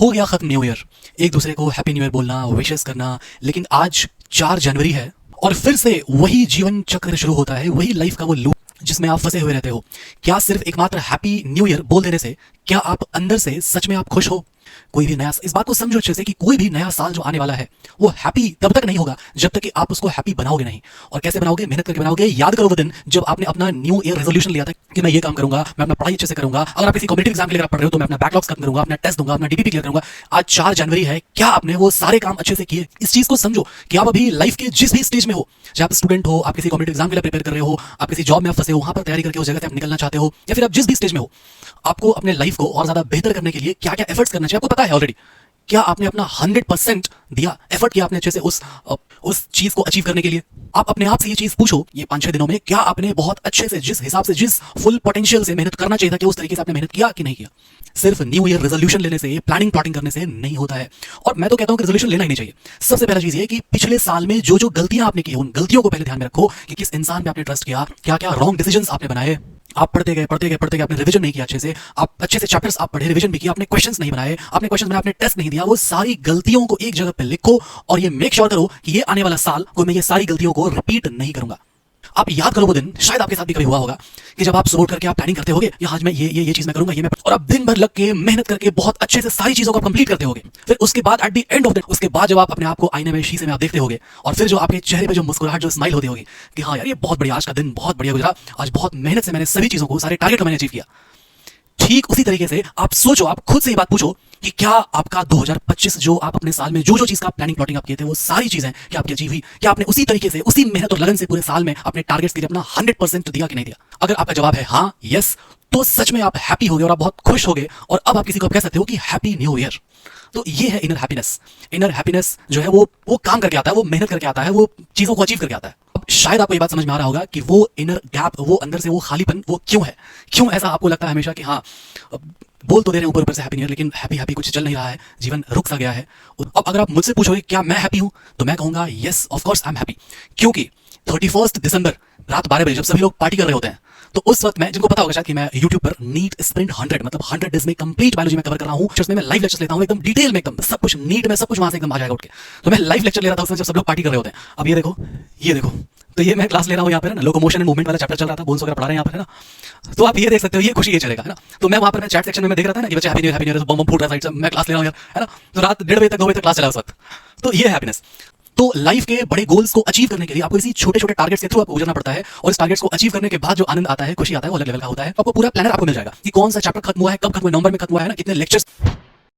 हो गया खत्म न्यू ईयर, एक दूसरे को हैप्पी न्यू ईयर बोलना, विशेस करना, लेकिन आज 4 जनवरी है और फिर से वही जीवन चक्र शुरू होता है, वही लाइफ का वो लूप जिसमें आप फंसे हुए रहते हो। क्या सिर्फ एकमात्र हैप्पी न्यू ईयर बोल देने से क्या आप अंदर से सच में आप खुश हो? कोई भी नया, इस बात को समझो अच्छे से कि कोई भी नया साल जो आने वाला है वो हैप्पी तब तक नहीं होगा जब तक कि आप उसको हैप्पी बनाओगे नहीं। और कैसे बनाओगे? मेहनत करके बनाओगे। याद करो वो दिन जब आपने अपना न्यू ईयर रेजोल्यूशन लिया था कि मैं ये काम करूंगा, मैं अपना पढ़ाई अच्छे से करूंगा, अगर आप किसी कॉम्पिटिटिव एग्जाम के लिए पढ़ रहे हो तो मैं अपना बैकलॉग्स खत्म करूंगा, अपना टेस्ट दूंगा, अपना डीपीपी क्लियर करूंगा। आज 4 जनवरी है, क्या आपने वो सारे काम अच्छे से किए? इस चीज को समझो कि आप अभी लाइफ के जिस भी स्टेज में हो, चाहे आप स्टूडेंट हो, आप किसी कॉम्पिटिटिव एग्जाम के लिए प्रिपेयर कर रहे हो, आप किसी जॉब में आप फंसे हो, वहां पर तैयारी करके उस जगह से आप निकलना चाहते हो, या फिर आप जिस भी स्टेज में हो, आपको अपने लाइफ को और ज्यादा बेहतर करने के लिए क्या क्या एफर्ट्स करना चाहिए आपको पता है ऑलरेडी। क्या आपने अपना 100% दिया, एफर्ट किया आपने अच्छे से उस चीज को अचीव करने के लिए? आप अपने आप से ये चीज पूछो, ये 5-6 दिनों में क्या आपने बहुत अच्छे से, जिस हिसाब से, जिस फुल पोटेंशियल से मेहनत करना चाहिए था, कि उस तरीके से आपने मेहनत किया कि नहीं किया? सिर्फ न्यू ईयर रेजोल्यूशन लेने से, प्लानिंग प्लॉटिंग करने से नहीं होता है। और मैं तो कहता हूं कि रेजोल्यूशन लेना ही नहीं चाहिए। सबसे पहला चीज ये कि पिछले साल में जो जो गलतियां आपने की, उन गलतियों को पहले ध्यान में रखो कि किस इंसान पे आपने ट्रस्ट किया, क्या क्या रॉन्ग डिसीजंस आपने बनाए। आप पढ़ते गए, आपने रिवीजन नहीं किया अच्छे से, आप अच्छे से चैप्टर्स आप पढ़े, रिवीजन भी किया, आपने क्वेश्चंस नहीं बनाए, आपने टेस्ट नहीं दिया। वो सारी गलतियों को एक जगह पे लिखो और ये मेक श्योर करो कि ये आने वाला साल को मैं ये सारी गलतियों को रिपीट नहीं करूंगा। आप याद करो वो दिन, शायद आपके साथ भी कभी हुआ होगा कि जब आप सुबह उठ करके आप प्लानिंग करते होगे, या आज मैं ये चीज मैं करूंगा, ये मैं, और आप दिन भर लग के मेहनत करके बहुत अच्छे से सारी चीजों को कंप्लीट करते होगे। फिर उसके बाद at the end of the, उसके बाद जब आप अपने आप को आईने में, शीशे में आप देखते होगे, और फिर जो आपके चेहरे पे जो मुस्कुराहट, जो स्माइल होती होगी कि हाँ यार ये बहुत बढ़िया, आज का दिन बहुत बढ़िया गुजरा, आज बहुत मेहनत से मैंने सभी चीजों को, सारे टारगेट को मैंने अचीव किया। ठीक उसी तरीके से आप सोचो, आप खुद से ये बात पूछो कि क्या आपका 2025 जो आप अपने साल में जो जो चीज का प्लानिंग प्लॉटिंग आप किए थे, वो सारी चीजें क्या आपकी अचीव हुई? क्या आपने उसी तरीके से, उसी मेहनत और लगन से पूरे साल में अपने टारगेट्स के लिए अपना 100% दिया कि नहीं दिया? अगर आपका जवाब है हाँ, यस, तो सच में आप हैप्पी हो गए और आप बहुत खुश हो गए, और अब आप किसी को कह सकते हो कि हैप्पी न्यू ईयर। तो ये है इनर हैप्पीनेस। इनर हैप्पीनेस जो है वो काम करके आता है, वो मेहनत करके आता है, वो चीजों को अचीव करके आता है। अब शायद आपको ये बात समझ में आ रहा होगा कि वो इनर गैप, वो अंदर से वो खालीपन, वो क्यों है, क्यों ऐसा आपको लगता है हमेशा कि हाँ बोल तो दे रहे हैं ऊपर से हैप्पी न्यू ईयर, लेकिन हैप्पी कुछ चल नहीं रहा है, जीवन रुक सा गया है। अब अगर आप मुझसे पूछोगे क्या मैं हैप्पी हूं, तो मैं कहूंगा yes, of course I am happy. क्योंकि 31 दिसंबर रात 12 बजे जब सभी लोग पार्टी कर रहे होते हैं, तो उस वक्त मैं, जिनको पता होगा शायद कि मैं YouTube पर नीट स्प्रिंट 100 मतलब 100 डेज में कंप्लीट बायोलॉजी में कवर कर रहा हूं, जिसमें मैं लाइव लेक्चर्स लेता हूं, एकदम डिटेल में, एकदम सब कुछ नीट में, सब कुछ वहां से एकदम आ जाएगा उठ के। तो मैं लाइव लेक्चर ले रहा था उसमें जब सब लोग पार्टी कर रहे होते हैं। अब ये देखो, तो ये मैं क्लास ले रहा हूँ यहाँ पर ना, लोकोमोशन एंड मूवमेंट वाला चैप्टर चल रहा था, बोन्स वगैरह पढ़ा रहे हैं यहाँ पर, है ना। तो आप ये देख सकते हो, ये खुशी ये चलेगा, है ना। तो मैं वहां पर चैट सेक्शन में मैं देख रहा था ना कि बच्चे हैप्पी न्यू ईयर बम फूट रहा है साइड से, मैं क्लास ले रहा हूँ यार, है ना। तो रात 1:30 बजे तक, 2 बजे तक क्लास चला उस वक्त। तो ये हैप्पीनेस। तो लाइफ के बड़े गोल्स को अचीव करने के लिए आपको इसी छोटे छोटे टारगेट्स के थ्रू आपको गुजरना पड़ता है, और इस टारगेट्स को अचीव करने के बाद जो आनंद आता है, खुशी आता है, वो अलग लेवल का होता है। आपको पूरा प्लानर आपको मिल जाएगा कि कौन सा चैप्टर खत्म हुआ है, कब खत्म हुआ है, नवंबर में खत्म हुआ है ना, कितने लेक्चर्स